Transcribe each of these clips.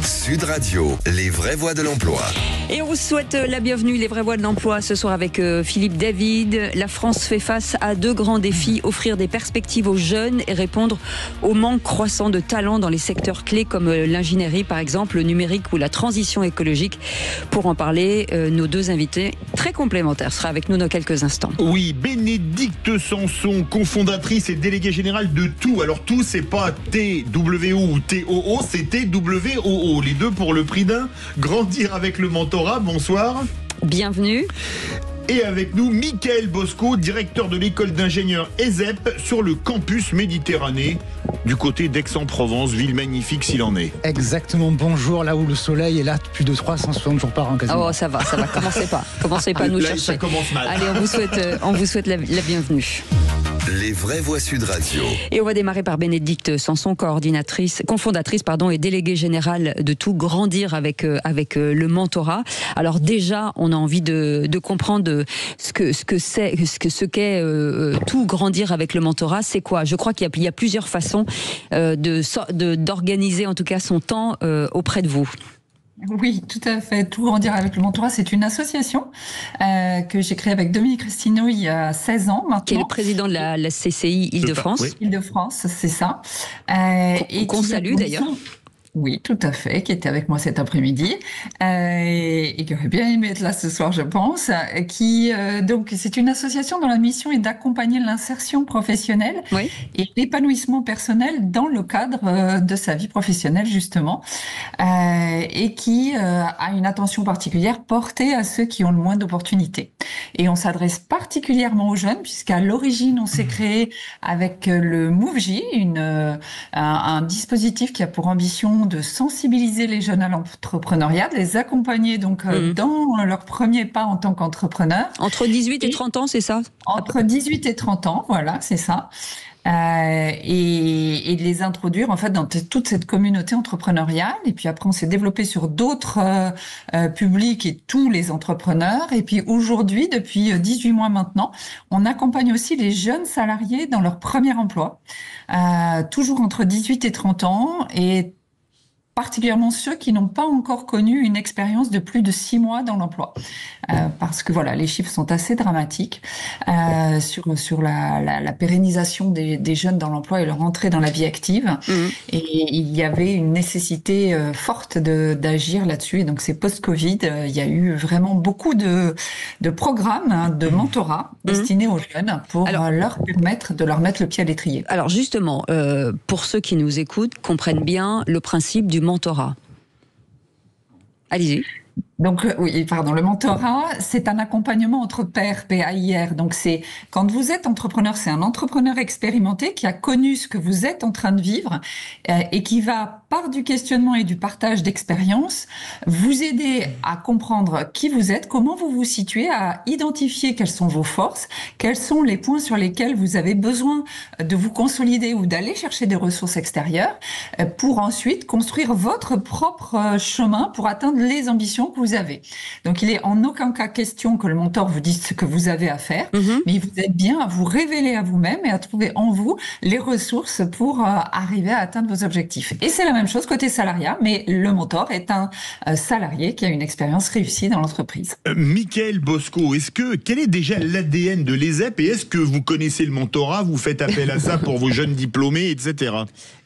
Sud Radio, les vraies voix de l'emploi. Et on vous souhaite la bienvenue, les vraies voix de l'emploi, ce soir avec Philippe David. La France fait face à deux grands défis, offrir des perspectives aux jeunes et répondre au manque croissant de talents dans les secteurs clés comme l'ingénierie par exemple, le numérique ou la transition écologique. Pour en parler, nos deux invités très complémentaires sera avec nous dans quelques instants. Oui, Bénédicte Sanson, cofondatrice et déléguée générale de TOO. Alors TOO, c'est pas TWO ou TOO, c'est TWOO. Les deux pour le prix d'un. Grandir avec le mentorat. Bonsoir. Bienvenue. Et avec nous, Mickaël Bosco, directeur de l'école d'ingénieurs ESEP sur le campus Méditerranée, du côté d'Aix-en-Provence, ville magnifique s'il en est. Exactement, bonjour, là où le soleil est là plus de 360 jours par an quasiment. Oh ça va, commencez pas à nous là, chercher. Ça commence mal. Allez, on vous souhaite la bienvenue. Les vraies voix Sud Radio. Et on va démarrer par Bénédicte Sanson, cofondatrice et déléguée générale de TOO, Grandir avec le mentorat. Alors déjà, on a envie de comprendre ce qu'est TOO, Grandir avec le mentorat. C'est quoi ? Je crois qu'il y a plusieurs façons d'organiser en tout cas son temps auprès de vous. Oui, tout à fait. TOO, Grandir avec le mentorat, c'est une association que j'ai créée avec Dominique Cristino il y a 16 ans maintenant. Qui est le président de la CCI Île-de-France. Oui. Île-de-France, c'est ça. Qu'on salue d'ailleurs. Oui, tout à fait, qui était avec moi cet après-midi et qui aurait bien aimé être là ce soir, je pense. Donc, c'est une association dont la mission est d'accompagner l'insertion professionnelle et l'épanouissement personnel dans le cadre de sa vie professionnelle, justement, et qui a une attention particulière portée à ceux qui ont le moins d'opportunités. Et on s'adresse particulièrement aux jeunes, puisqu'à l'origine, on s'est créé avec le MoveJ, un dispositif qui a pour ambition de sensibiliser les jeunes à l'entrepreneuriat, de les accompagner donc dans leur premier pas en tant qu'entrepreneur. Entre 18 et 30 ans, c'est ça ? Entre 18 et 30 ans, voilà, c'est ça. Et de les introduire en fait dans toute cette communauté entrepreneuriale. Et puis après, on s'est développé sur d'autres publics et tous les entrepreneurs. Et puis aujourd'hui, depuis 18 mois maintenant, on accompagne aussi les jeunes salariés dans leur premier emploi, toujours entre 18 et 30 ans, et particulièrement ceux qui n'ont pas encore connu une expérience de plus de 6 mois dans l'emploi. Parce que voilà, les chiffres sont assez dramatiques sur la pérennisation des jeunes dans l'emploi et leur entrée dans la vie active. Et il y avait une nécessité forte d'agir là-dessus. Et donc c'est post-Covid, il y a eu vraiment beaucoup de programmes de mentorat destinés aux jeunes pour leur permettre de leur mettre le pied à l'étrier. Alors justement, pour ceux qui nous écoutent, comprennent bien le principe du mentorat. Allez-y. Donc le mentorat, c'est un accompagnement entre pairs, PAIR. Donc c'est quand vous êtes entrepreneur, c'est un entrepreneur expérimenté qui a connu ce que vous êtes en train de vivre et qui va, par du questionnement et du partage d'expériences, vous aider à comprendre qui vous êtes, comment vous vous situez, à identifier quelles sont vos forces, quels sont les points sur lesquels vous avez besoin de vous consolider ou d'aller chercher des ressources extérieures pour ensuite construire votre propre chemin pour atteindre les ambitions que vous avez. Donc, il est en aucun cas question que le mentor vous dise ce que vous avez à faire, mais vous êtes bien à vous révéler à vous-même et à trouver en vous les ressources pour arriver à atteindre vos objectifs. Et c'est la même chose côté salariat, mais le mentor est un salarié qui a une expérience réussie dans l'entreprise. Mickaël Bosco, quel est déjà l'ADN de l'ESEP et est-ce que vous connaissez le mentorat, vous faites appel à ça pour vos jeunes diplômés, etc.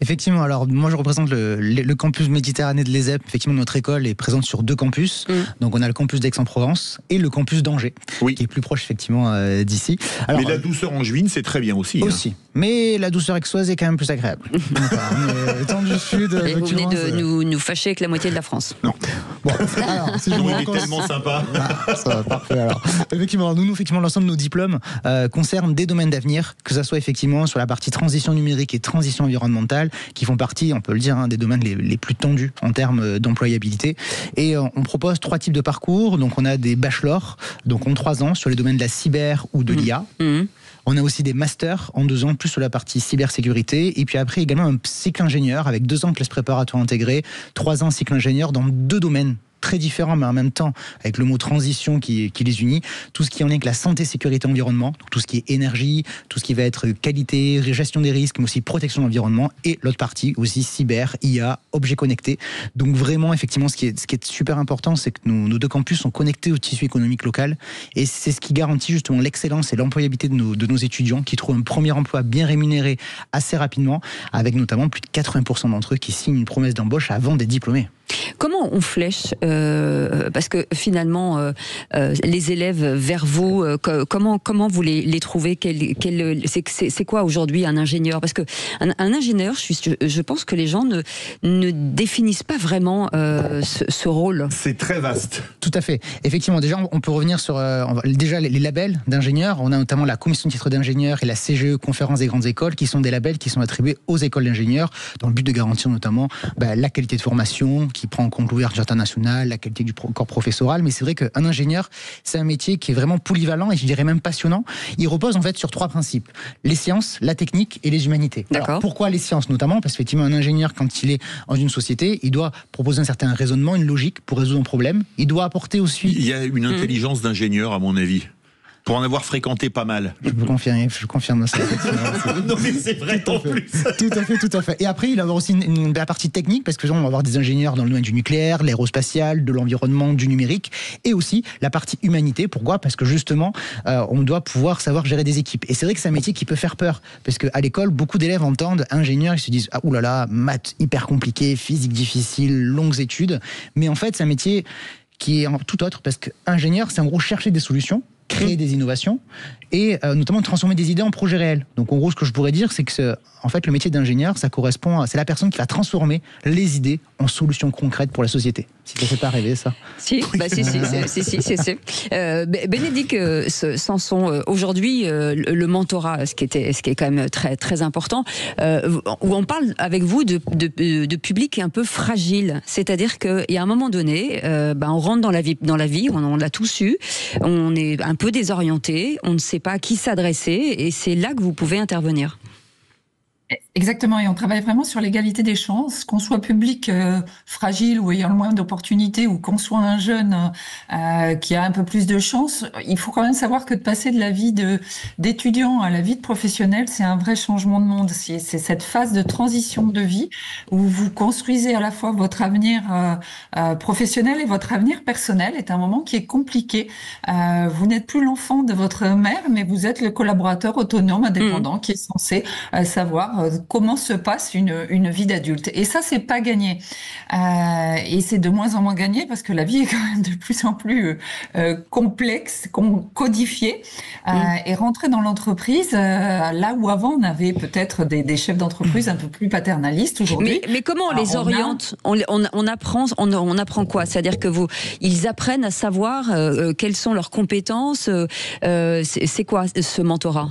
Effectivement, alors moi je représente le campus Méditerranée de l'ESEP. Effectivement, notre école est présente sur 2 campus. Donc on a le campus d'Aix-en-Provence et le campus d'Angers, qui est plus proche effectivement d'ici. Alors, mais la douceur angevine, c'est très bien aussi. Aussi. Mais la douceur aixoise est quand même plus agréable. Temps du Sud. Et vous venez de nous fâcher avec la moitié de la France. Non. Bon, alors, si on est tellement sympa. Ça va, parfait. Alors, effectivement, l'ensemble de nos diplômes concernent des domaines d'avenir, que ce soit effectivement sur la partie transition numérique et transition environnementale, qui font partie, on peut le dire, des domaines les plus tendus en termes d'employabilité. Et on propose 3 types de parcours. Donc, on a des bachelors, donc en 3 ans, sur les domaines de la cyber ou de l'IA. On a aussi des masters en 2 ans, plus sur la partie cybersécurité. Et puis après, également un cycle ingénieur avec 2 ans de classe préparatoire intégrée, 3 ans cycle ingénieur dans 2 domaines très différents, mais en même temps, avec le mot transition qui les unit, tout ce qui est en lien avec la santé, sécurité, environnement, tout ce qui est énergie, tout ce qui va être qualité, gestion des risques, mais aussi protection de l'environnement, et l'autre partie aussi cyber, IA, objets connectés. Donc vraiment, effectivement, ce qui est super important, c'est que nos deux campus sont connectés au tissu économique local, et c'est ce qui garantit justement l'excellence et l'employabilité de nos étudiants qui trouvent un premier emploi bien rémunéré assez rapidement, avec notamment plus de 80% d'entre eux qui signent une promesse d'embauche avant d'être diplômés. Comment on flèche parce que finalement, les élèves vers vous, comment vous les trouvez? C'est quoi aujourd'hui un ingénieur? Parce que un ingénieur, je pense que les gens ne définissent pas vraiment ce rôle. C'est très vaste. Tout à fait. Effectivement, déjà, on peut revenir sur déjà les labels d'ingénieurs. On a notamment la commission de titre d'ingénieur et la CGE, Conférence des grandes écoles, qui sont des labels qui sont attribués aux écoles d'ingénieurs dans le but de garantir notamment la qualité de formation, qui prend en compte l'ouverture internationale, la qualité du corps professoral. Mais c'est vrai qu'un ingénieur, c'est un métier qui est vraiment polyvalent et je dirais même passionnant. Il repose en fait sur 3 principes: les sciences, la technique et les humanités. Alors, pourquoi les sciences notamment? Parce qu'effectivement, un ingénieur, quand il est dans une société, il doit proposer un certain raisonnement, une logique pour résoudre un problème. Il doit apporter aussi... Il y a une intelligence d'ingénieur, à mon avis. Pour en avoir fréquenté pas mal. Je confirme ça. Non mais c'est vrai en plus. Tout à fait. Et après, il va y avoir aussi la partie technique, parce que on va avoir des ingénieurs dans le domaine du nucléaire, l'aérospatial, de l'environnement, du numérique, et aussi la partie humanité. Pourquoi? Parce que justement, on doit pouvoir savoir gérer des équipes. Et c'est vrai que c'est un métier qui peut faire peur, parce qu'à l'école, beaucoup d'élèves entendent ingénieur, ils se disent ah oulala, maths hyper compliqué, physique difficile, longues études. Mais en fait, c'est un métier qui est tout autre, parce qu'ingénieur, c'est en gros chercher des solutions, créer des innovations et notamment transformer des idées en projets réels. Donc en gros, ce que je pourrais dire, c'est que en fait, le métier d'ingénieur, c'est la personne qui va transformer les idées en solutions concrètes pour la société. Si ça ne fait pas rêver, ça. Si. Bénédicte Sanson, aujourd'hui, le mentorat, ce qui est quand même très, très important, où on parle avec vous de public un peu fragile. C'est-à-dire qu'il y a un moment donné, on rentre dans la vie, on l'a tous eu, on est un peu désorienté, on ne sait pas à qui s'adresser, et c'est là que vous pouvez intervenir. Exactement, et on travaille vraiment sur l'égalité des chances, qu'on soit public fragile ou ayant le moins d'opportunités, ou qu'on soit un jeune qui a un peu plus de chance. Il faut quand même savoir que de passer de la vie d'étudiant à la vie de professionnel, c'est un vrai changement de monde. C'est cette phase de transition de vie où vous construisez à la fois votre avenir professionnel et votre avenir personnel. Est un moment qui est compliqué. Vous n'êtes plus l'enfant de votre mère, mais vous êtes le collaborateur autonome, indépendant, qui est censé savoir comment se passe une vie d'adulte. Et ça, c'est pas gagné. Et c'est de moins en moins gagné parce que la vie est quand même de plus en plus complexe, codifiée. Et rentrer dans l'entreprise, là où avant on avait peut-être des chefs d'entreprise un peu plus paternalistes, aujourd'hui. Mais comment on les oriente? On apprend quoi? C'est-à-dire que ils apprennent à savoir quelles sont leurs compétences. C'est quoi ce mentorat?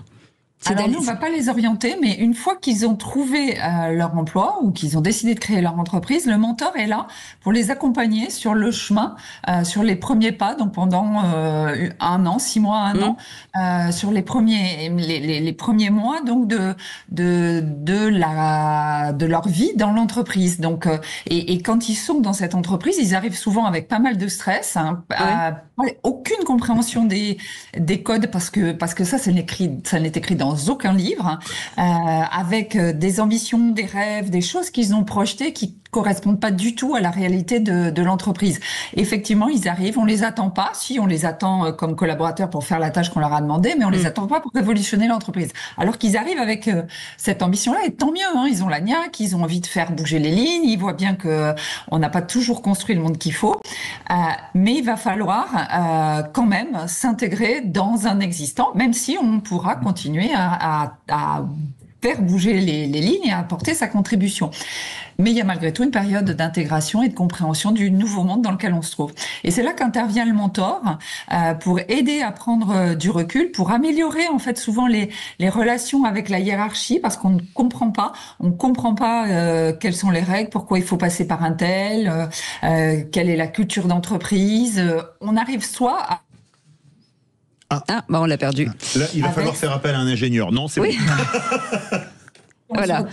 Alors nous, on ne va pas les orienter, mais une fois qu'ils ont trouvé leur emploi ou qu'ils ont décidé de créer leur entreprise, le mentor est là pour les accompagner sur le chemin, sur les premiers pas, donc pendant 1 an, 6 mois, 1 an, sur les premiers mois donc de leur vie dans l'entreprise. Donc et quand ils sont dans cette entreprise, ils arrivent souvent avec pas mal de stress, aucune compréhension des codes parce que ça n'est écrit dans aucun livre, avec des ambitions, des rêves, des choses qu'ils ont projetées qui correspondent pas du tout à la réalité de l'entreprise. Effectivement, ils arrivent, on les attend pas. Si, on les attend comme collaborateurs pour faire la tâche qu'on leur a demandé, mais on les attend pas pour révolutionner l'entreprise. Alors qu'ils arrivent avec cette ambition-là, et tant mieux, hein, ils ont la niaque, ils ont envie de faire bouger les lignes, ils voient bien que on n'a pas toujours construit le monde qu'il faut, mais il va falloir quand même s'intégrer dans un existant, même si on pourra continuer à faire bouger les lignes et à apporter sa contribution. Mais il y a malgré tout une période d'intégration et de compréhension du nouveau monde dans lequel on se trouve. Et c'est là qu'intervient le mentor pour aider à prendre du recul, pour améliorer en fait souvent les relations avec la hiérarchie, parce qu'on ne comprend pas, quelles sont les règles, pourquoi il faut passer par un tel, quelle est la culture d'entreprise. On arrive soit à on l'a perdu. Là, il va falloir faire appel à un ingénieur. Non, c'est bon. Voilà.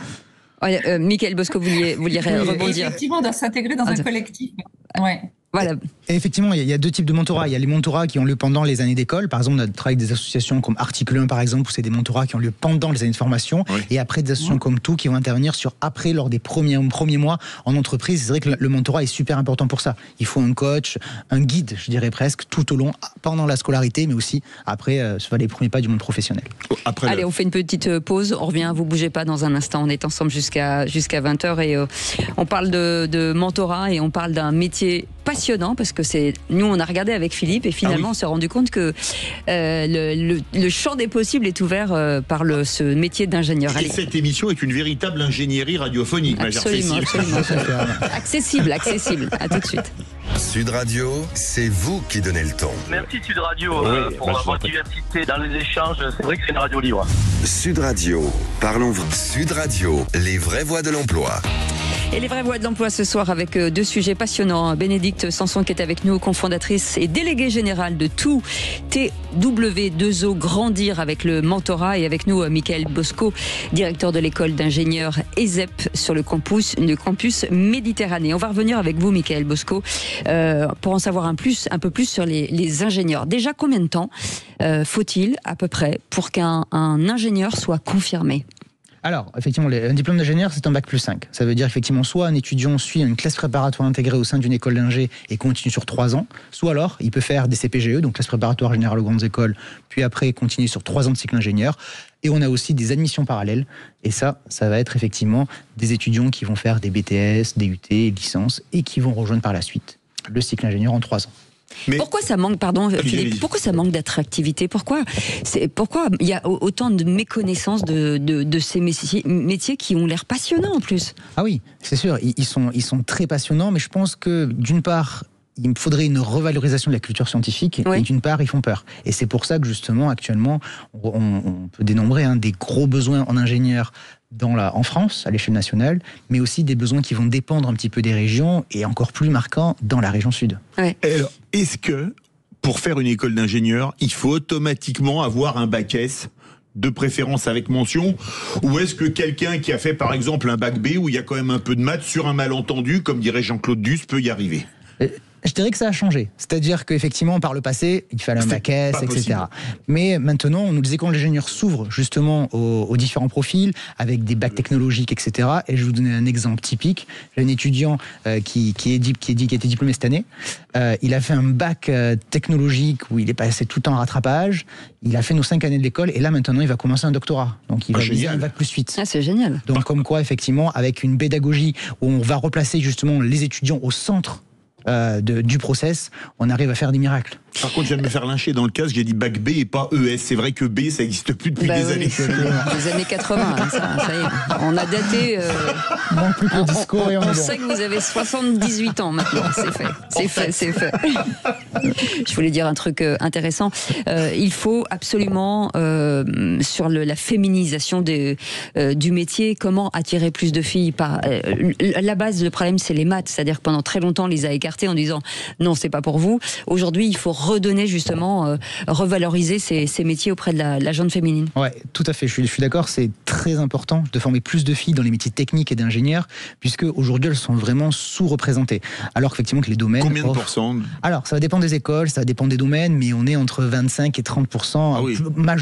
Michael Bosco, vous vouliez rebondir. Effectivement, de s'intégrer dans un collectif. Ouais. Voilà. Et effectivement, il y a deux types de mentorat. Il y a les mentorats qui ont lieu pendant les années d'école. Par exemple, on a travaillé avec des associations comme Article 1, par exemple, où c'est des mentorats qui ont lieu pendant les années de formation. Oui. Et après, des associations comme Tout qui vont intervenir après, lors des premiers mois en entreprise. C'est vrai que le mentorat est super important pour ça. Il faut un coach, un guide, je dirais presque, tout au long, pendant la scolarité, mais aussi après, sur les premiers pas du monde professionnel. Allez, on fait une petite pause. On revient, vous bougez pas dans un instant. On est ensemble jusqu'à 20h et on parle de mentorat et on parle d'un métier passionnant parce que nous on a regardé avec Philippe et finalement on s'est rendu compte que le champ des possibles est ouvert par ce métier d'ingénieur. Et cette émission est une véritable ingénierie radiophonique, ma chère Absolument, Cécile. absolument. Accessible. À tout de suite. Sud Radio, c'est vous qui donnez le ton. Merci Sud Radio pour votre diversité dans les échanges. C'est vrai que c'est une radio libre. Sud Radio, parlons vrai. Sud Radio, les vraies voix de l'emploi. Et les vraies voix de l'emploi ce soir avec deux sujets passionnants. Bénédicte Sanson qui est avec nous, cofondatrice et déléguée générale de Tout TW2O Grandir avec le mentorat, et avec nous Michael Bosco, directeur de l'école d'ingénieurs ESEP sur le campus Méditerranée. On va revenir avec vous Michael Bosco pour en savoir un peu plus sur les ingénieurs. Déjà, combien de temps faut-il à peu près pour qu'un ingénieur soit confirmé ? Alors, effectivement, un diplôme d'ingénieur, c'est un bac plus 5. Ça veut dire effectivement, soit un étudiant suit une classe préparatoire intégrée au sein d'une école d'ingé et continue sur 3 ans, soit alors, il peut faire des CPGE, donc classe préparatoire générale aux grandes écoles, puis après continuer sur 3 ans de cycle ingénieur. Et on a aussi des admissions parallèles. Et ça va être effectivement des étudiants qui vont faire des BTS, des UT, licences, et qui vont rejoindre par la suite le cycle ingénieur en 3 ans. Mais pourquoi ça manque, Philippe, pourquoi ça manque d'attractivité ? Pourquoi il y a autant de méconnaissance de ces métiers qui ont l'air passionnants en plus ? Ah oui, c'est sûr, ils sont très passionnants, mais je pense que d'une part, il me faudrait une revalorisation de la culture scientifique, et d'une part, ils font peur. Et c'est pour ça que justement, actuellement, on peut dénombrer des gros besoins en ingénieurs en France, à l'échelle nationale, mais aussi des besoins qui vont dépendre un petit peu des régions et encore plus marquants dans la région sud. Ouais. alors, est-ce que, pour faire une école d'ingénieur, il faut automatiquement avoir un bac S, de préférence avec mention, ou est-ce que quelqu'un qui a fait par exemple un bac B, où il y a quand même un peu de maths, sur un malentendu, comme dirait Jean-Claude Duss, peut y arriver ? Je dirais que ça a changé. C'est-à-dire qu'effectivement, par le passé, il fallait un bac S, etc. Possible. Mais maintenant, les écoles d'ingénieurs s'ouvrent justement aux différents profils, avec des bacs technologiques, etc. Et je vais vous donner un exemple typique. J'ai un étudiant qui a été diplômé cette année. Il a fait un bac technologique où il est passé tout le temps en rattrapage. Il a fait nos 5 années de l'école et là, maintenant, il va commencer un doctorat. Donc, il va viser un bac plus 8. Ah, c'est génial. Donc, comme quoi, effectivement, avec une pédagogie où on va replacer justement les étudiants au centre du process, on arrive à faire des miracles. Par contre, je viens de me faire lyncher dans le casque, j'ai dit bac B et pas ES. C'est vrai que B, ça n'existe plus depuis des années. Des années 80, ça y est. On a daté... manque plus que le discours et on sait que vous avez 78 ans maintenant. C'est fait. Je voulais dire un truc intéressant. Il faut absolument, sur la féminisation du métier, comment attirer plus de filles. La base, le problème, c'est les maths. C'est-à-dire que pendant très longtemps, on les a écartés en disant non, c'est pas pour vous. Aujourd'hui, il faut redonner justement, revaloriser ces métiers auprès de la gente féminine. Ouais, tout à fait. Je suis d'accord. C'est très important de former plus de filles dans les métiers techniques et d'ingénieurs, puisque aujourd'hui, elles sont vraiment sous-représentées. Alors qu'effectivement, que les domaines. Combien de pourcents ? Alors, ça va dépendre des écoles, ça va dépendre des domaines, mais on est entre 25 et 30%. Ah oui.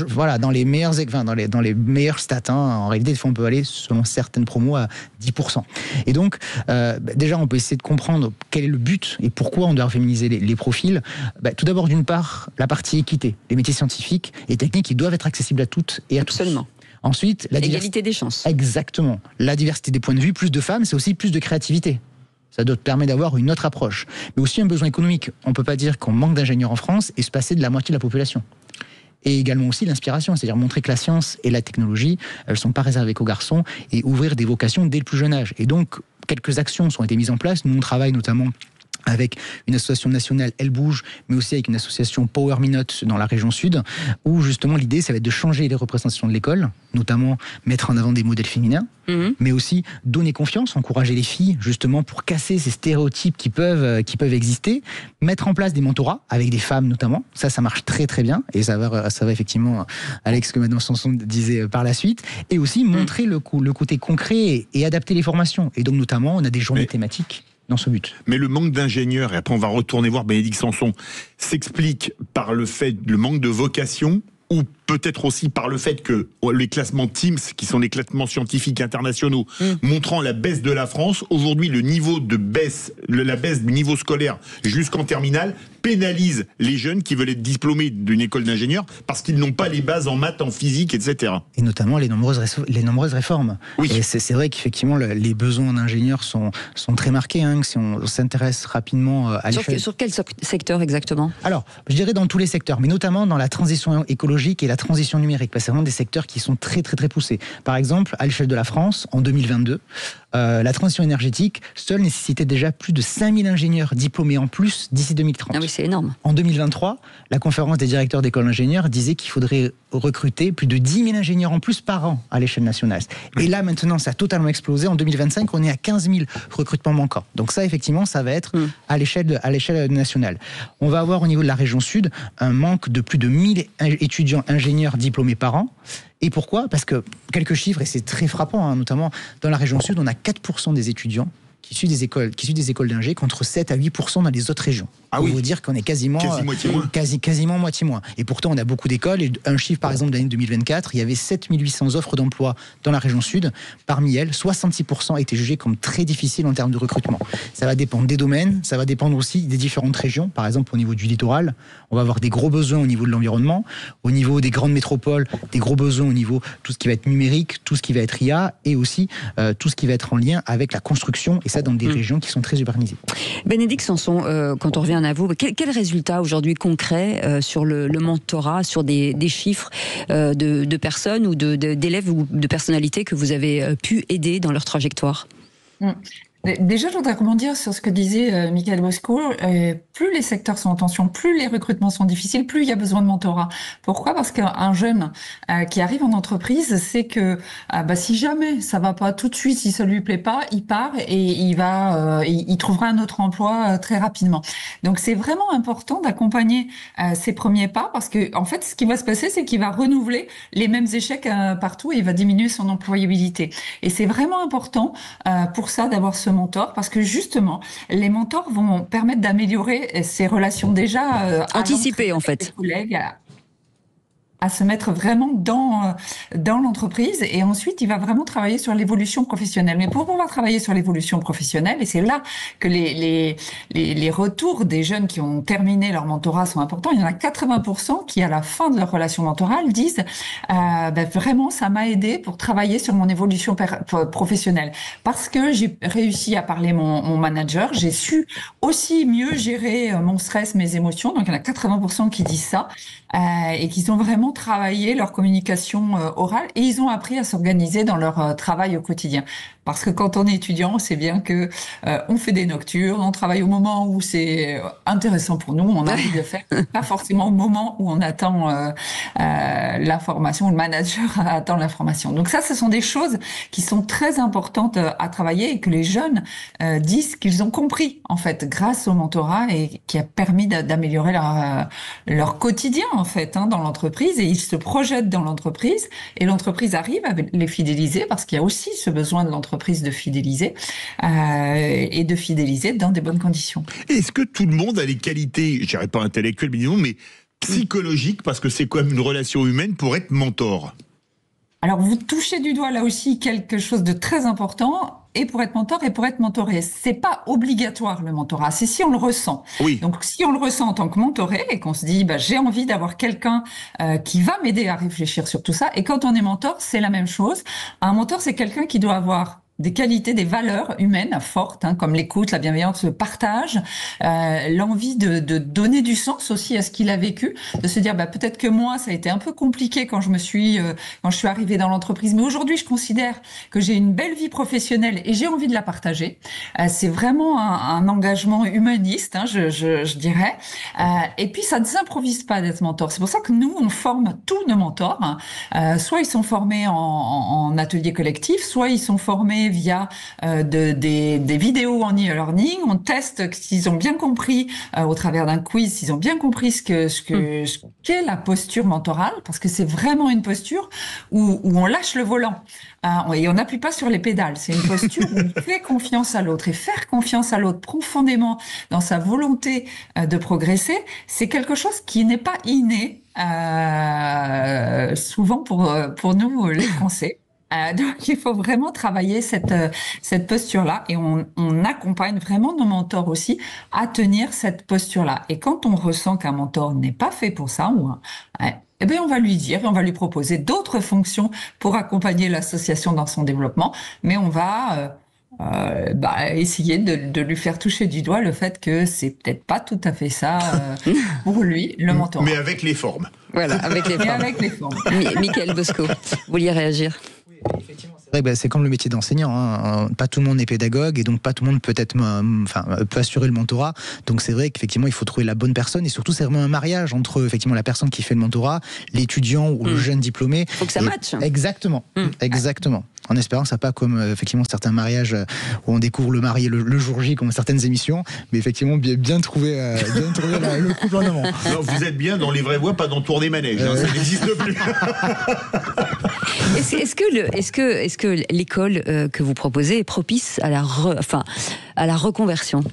Voilà, dans les meilleurs stats. En réalité, des fois, on peut aller, selon certaines promos, à 10%. Et donc, déjà, on peut essayer de comprendre quel est le but et pourquoi on doit féminiser les profils. Tout d'abord, d'une part, la partie équité. Les métiers scientifiques et techniques, ils doivent être accessibles à toutes et à tous. Absolument. Ensuite, l'égalité des chances. Exactement. La diversité des points de vue, plus de femmes, c'est aussi plus de créativité. Ça doit permettre d'avoir une autre approche. Mais aussi un besoin économique. On ne peut pas dire qu'on manque d'ingénieurs en France et se passer de la moitié de la population. Et également aussi l'inspiration, c'est-à-dire montrer que la science et la technologie, elles ne sont pas réservées qu'aux garçons, et ouvrir des vocations dès le plus jeune âge. Et donc, quelques actions ont été mises en place. Nous, on travaille notamment avec une association nationale, Elle Bouge, mais aussi avec une association Power Minute dans la région sud, où justement l'idée, ça va être de changer les représentations de l'école, notamment mettre en avant des modèles féminins, mais aussi donner confiance, encourager les filles, justement pour casser ces stéréotypes qui peuvent exister, mettre en place des mentorats, avec des femmes notamment, ça marche très très bien, et ça va effectivement, Alex, que Madame Sanson disait par la suite, et aussi montrer le côté concret et adapter les formations, et donc notamment, on a des journées thématiques. dans ce but. Mais le manque d'ingénieurs, et après on va retourner voir Bénédicte Sanson, s'explique par le manque de vocation, ou peut-être aussi par le fait que les classements Teams, qui sont des classements scientifiques internationaux, montrant la baisse de la France, aujourd'hui le niveau de baisse, la baisse du niveau scolaire jusqu'en terminale, pénalise les jeunes qui veulent être diplômés d'une école d'ingénieurs parce qu'ils n'ont pas les bases en maths, en physique, etc. Et notamment les nombreuses réformes. Oui. Et c'est vrai qu'effectivement les besoins d'ingénieurs sont très marqués, hein, si on s'intéresse rapidement à l'échelle. Sur quel secteur exactement ? Alors, je dirais dans tous les secteurs, mais notamment dans la transition écologique et la transition numérique, parce que c'est vraiment des secteurs qui sont très très très poussés. Par exemple, à l'échelle de la France, en 2022, la transition énergétique seule nécessitait déjà plus de 5000 ingénieurs diplômés en plus d'ici 2030. Ah oui, c'est énorme. En 2023, la conférence des directeurs d'écoles d'ingénieurs disait qu'il faudrait recruter plus de 10 000 ingénieurs en plus par an à l'échelle nationale. Et là, maintenant, ça a totalement explosé. En 2025, on est à 15 000 recrutements manquants. Donc ça, effectivement, ça va être à l'échelle nationale. On va avoir au niveau de la région sud un manque de plus de 1000 étudiants ingénieurs diplômés par an. Et pourquoi ? Parce que quelques chiffres, et c'est très frappant, hein, notamment dans la région sud, on a 4% des étudiants qui suivent des écoles d'ingé contre 7 à 8% dans les autres régions. Ah oui. On veut dire qu'on est quasiment moitié moins. Et pourtant, on a beaucoup d'écoles. Et un chiffre, par exemple, de l'année 2024, il y avait 7800 offres d'emploi dans la région sud. Parmi elles, 66% étaient jugées comme très difficiles en termes de recrutement. Ça va dépendre des domaines, ça va dépendre aussi des différentes régions. Par exemple, au niveau du littoral, on va avoir des gros besoins au niveau de l'environnement. Au niveau des grandes métropoles, des gros besoins au niveau tout ce qui va être numérique, tout ce qui va être IA et aussi tout ce qui va être en lien avec la construction. Et ça, dans des régions qui sont très urbanisées. Bénédicte Sanson, quand on revient à vous, quel résultat aujourd'hui concret sur le mentorat, sur des chiffres de personnes ou d'élèves ou de personnalités que vous avez pu aider dans leur trajectoire ? Déjà, je voudrais rebondir sur ce que disait Michael Bosco. Plus les secteurs sont en tension, plus les recrutements sont difficiles, plus il y a besoin de mentorat. Pourquoi ? Parce qu'un jeune qui arrive en entreprise, c'est que si jamais ça va pas tout de suite, si ça lui plaît pas, il part et il trouvera un autre emploi très rapidement. Donc c'est vraiment important d'accompagner ses premiers pas, parce que en fait, ce qui va se passer, c'est qu'il va renouveler les mêmes échecs partout et il va diminuer son employabilité. Et c'est vraiment important pour ça d'avoir ce mentor, parce que justement, les mentors vont permettre d'améliorer ces relations déjà anticipées en fait. Collègues, à se mettre vraiment dans l'entreprise, et ensuite il va vraiment travailler sur l'évolution professionnelle. Mais pour pouvoir travailler sur l'évolution professionnelle, et c'est là que les retours des jeunes qui ont terminé leur mentorat sont importants, il y en a 80% qui à la fin de leur relation mentorale disent vraiment ça m'a aidé pour travailler sur mon évolution professionnelle, parce que j'ai réussi à parler mon manager, j'ai su aussi mieux gérer mon stress, mes émotions. Donc il y en a 80% qui disent ça, et qui ont vraiment travaillé leur communication orale, et ils ont appris à s'organiser dans leur travail au quotidien. Parce que quand on est étudiant, on sait bien que on fait des nocturnes, on travaille au moment où c'est intéressant pour nous, on a envie de le faire, pas forcément au moment où on attend l'information, le manager attend l'information. Donc ça, ce sont des choses qui sont très importantes à travailler, et que les jeunes disent qu'ils ont compris en fait grâce au mentorat, et qui a permis d'améliorer leur quotidien en fait dans l'entreprise, et ils se projettent dans l'entreprise, et l'entreprise arrive à les fidéliser, parce qu'il y a aussi ce besoin de l'entreprise de fidéliser, et de fidéliser dans des bonnes conditions. Est-ce que tout le monde a les qualités, je dirais pas intellectuelles, mais psychologiques, parce que c'est quand même une relation humaine, pour être mentor? Alors vous touchez du doigt là aussi quelque chose de très important. Et pour être mentor et pour être mentoré, c'est pas obligatoire le mentorat, c'est si on le ressent. Oui. Donc si on le ressent en tant que mentoré, et qu'on se dit j'ai envie d'avoir quelqu'un qui va m'aider à réfléchir sur tout ça, et quand on est mentor, c'est la même chose. Un mentor, c'est quelqu'un qui doit avoir des qualités, des valeurs humaines fortes, comme l'écoute, la bienveillance, le partage, l'envie de donner du sens aussi à ce qu'il a vécu, de se dire peut-être que moi ça a été un peu compliqué quand je suis arrivée dans l'entreprise, mais aujourd'hui je considère que j'ai une belle vie professionnelle et j'ai envie de la partager. C'est vraiment un engagement humaniste, je dirais. Et puis ça ne s'improvise pas d'être mentor. C'est pour ça que nous on forme tous nos mentors. Soit ils sont formés en atelier collectif, soit ils sont formés formés via des vidéos en e-learning. On teste s'ils ont bien compris, au travers d'un quiz, s'ils ont bien compris ce qu'est la posture mentorale, parce que c'est vraiment une posture où on lâche le volant. Et on n'appuie pas sur les pédales. C'est une posture où on fait confiance à l'autre. Et faire confiance à l'autre profondément dans sa volonté de progresser, c'est quelque chose qui n'est pas inné, souvent pour nous, les Français. Donc, il faut vraiment travailler cette posture-là, et on accompagne vraiment nos mentors aussi à tenir cette posture-là. Et quand on ressent qu'un mentor n'est pas fait pour ça, eh bien, on va lui dire et on va lui proposer d'autres fonctions pour accompagner l'association dans son développement, mais on va essayer de lui faire toucher du doigt le fait que c'est peut-être pas tout à fait ça pour lui, le mentor. Mais avec les formes. Voilà, avec les formes. Avec les formes. Michael Bosco, vous vouliez réagir? Effectivement, c'est vrai, c'est comme le métier d'enseignant. Pas tout le monde est pédagogue, et donc pas tout le monde peut assurer le mentorat. Donc c'est vrai qu'effectivement, il faut trouver la bonne personne, et surtout c'est vraiment un mariage entre effectivement la personne qui fait le mentorat, l'étudiant ou le jeune diplômé. Faut que ça matche. Exactement, exactement. En espérant que ça pas comme effectivement certains mariages où on découvre le marié le jour J, comme certaines émissions, mais effectivement bien trouver le couple en amont. Non, vous êtes bien dans les vraies voies, pas dans Tour des manèges. Ça n'existe plus. Est-ce que l'école que vous proposez est propice à la reconversion?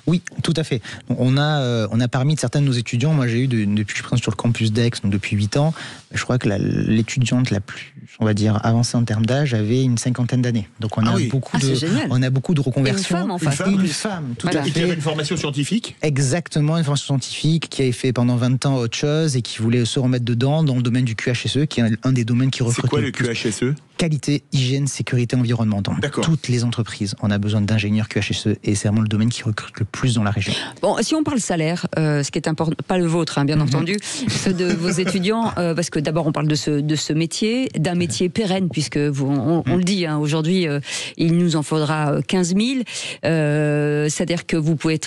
Oui, tout à fait. On a parmi certains de nos étudiants, moi j'ai eu depuis que je présente sur le campus d'Aix, donc depuis 8 ans, je crois que l'étudiante la plus, on va dire, avancée en termes d'âge avait une 50aine d'années. Donc on a beaucoup de reconversions. Et une femme en face. Une femme, tout à fait. Et qui avait une formation scientifique? Exactement, une formation scientifique, qui avait fait pendant 20 ans autre chose et qui voulait se remettre dedans dans le domaine du QHSE, qui est un des domaines qui recrute. C'est quoi le QHSE? Qualité, hygiène, sécurité, environnement. Dans toutes les entreprises, on a besoin d'ingénieurs QHSE, et c'est vraiment le domaine qui recrute le plus dans la région. Bon, si on parle salaire, ce qui est important, pas le vôtre, bien entendu, ceux de vos étudiants, parce que d'abord on parle de ce métier, d'un métier pérenne, puisque on le dit, aujourd'hui, il nous en faudra 15 000. C'est-à-dire que vous pouvez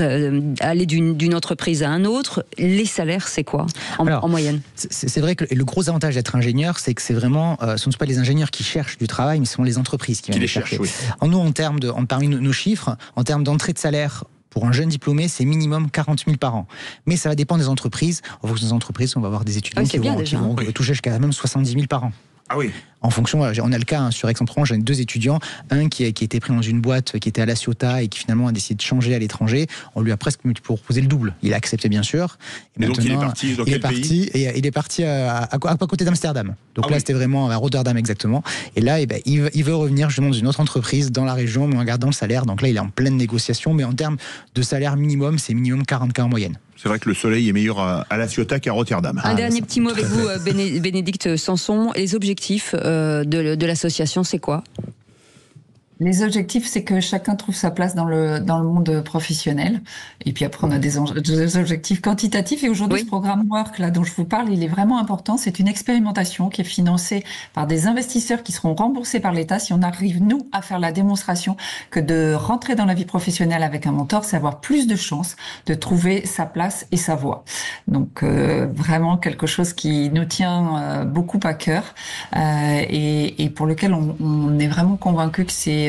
aller d'une entreprise à un autre. Les salaires, c'est quoi en moyenne? C'est vrai que le gros avantage d'être ingénieur, c'est que c'est vraiment, ce ne sont pas les ingénieurs qui cherchent du travail, mais ce sont les entreprises qui viennent les chercher. Oui. Nous, parmi nos chiffres, en termes d'entrée de salaire, pour un jeune diplômé, c'est minimum 40 000 par an. Mais ça va dépendre des entreprises. En fonction des entreprises, on va avoir des étudiants qui vont toucher jusqu'à même 70 000 par an. Ah oui. En fonction, on a le cas sur Aix-en-Provence, j'ai 2 étudiants, un qui a été pris dans une boîte qui était à La Ciotat et qui finalement a décidé de changer à l'étranger. On lui a presque proposé le double. Il a accepté bien sûr. Et donc il est parti dans quel pays? Il est parti à côté d'Amsterdam. Donc là c'était vraiment à Rotterdam exactement. Et là il veut revenir justement dans une autre entreprise dans la région, mais en gardant le salaire. Donc là il est en pleine négociation, mais en termes de salaire minimum, c'est minimum 40K en moyenne. C'est vrai que le soleil est meilleur à La Ciotat qu'à Rotterdam. Un dernier petit mot avec vous, Bénédicte Sanson. Les objectifs de l'association, c'est quoi? Les objectifs, c'est que chacun trouve sa place dans le monde professionnel. Et puis après, on a des objectifs quantitatifs. Et aujourd'hui, ce programme Work, là, dont je vous parle, il est vraiment important. C'est une expérimentation qui est financée par des investisseurs qui seront remboursés par l'État. Si on arrive, nous, à faire la démonstration que de rentrer dans la vie professionnelle avec un mentor, c'est avoir plus de chances de trouver sa place et sa voie. Donc, vraiment quelque chose qui nous tient beaucoup à cœur et pour lequel on est vraiment convaincu que c'est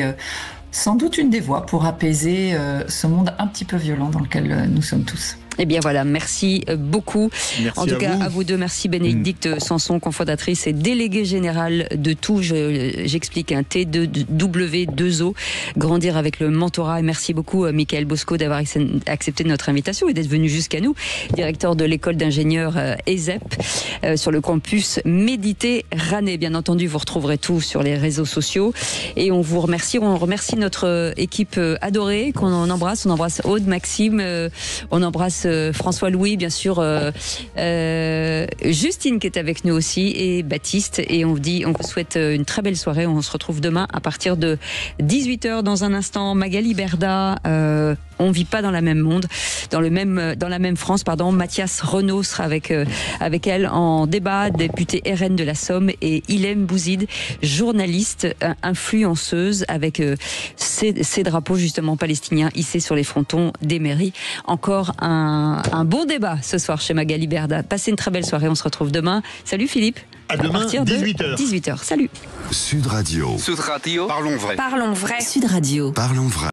sans doute une des voies pour apaiser ce monde un petit peu violent dans lequel nous sommes tous. Eh bien voilà, merci beaucoup. Merci en tout cas, vous. à vous deux, merci Bénédicte Sanson, cofondatrice et déléguée générale de tout. J'explique un TW2O, grandir avec le mentorat. Et merci beaucoup, Michael Bosco, d'avoir accepté notre invitation et d'être venu jusqu'à nous, directeur de l'école d'ingénieurs ESEP sur le campus Méditerranée. Bien entendu, vous retrouverez tout sur les réseaux sociaux. Et on vous remercie. On remercie notre équipe adorée qu'on embrasse. On embrasse Aude, Maxime, on embrasse François-Louis, bien sûr, Justine qui est avec nous aussi, et Baptiste. Et on vous souhaite une très belle soirée. On se retrouve demain à partir de 18h. Dans un instant, Magali Berda. On vit pas dans la même monde, dans la même France, pardon. Mathias Renaud sera avec elle en débat, députée RN de la Somme, et Ilham Bouzid, journaliste, influenceuse, avec ses drapeaux justement palestiniens hissés sur les frontons des mairies. Encore un bon débat ce soir chez Magali Berda. Passez une très belle soirée, on se retrouve demain. Salut Philippe. À demain, partir de 18h. 18h. Salut. Sud Radio. Sud Radio. Parlons vrai. Parlons vrai. Sud Radio. Parlons vrai.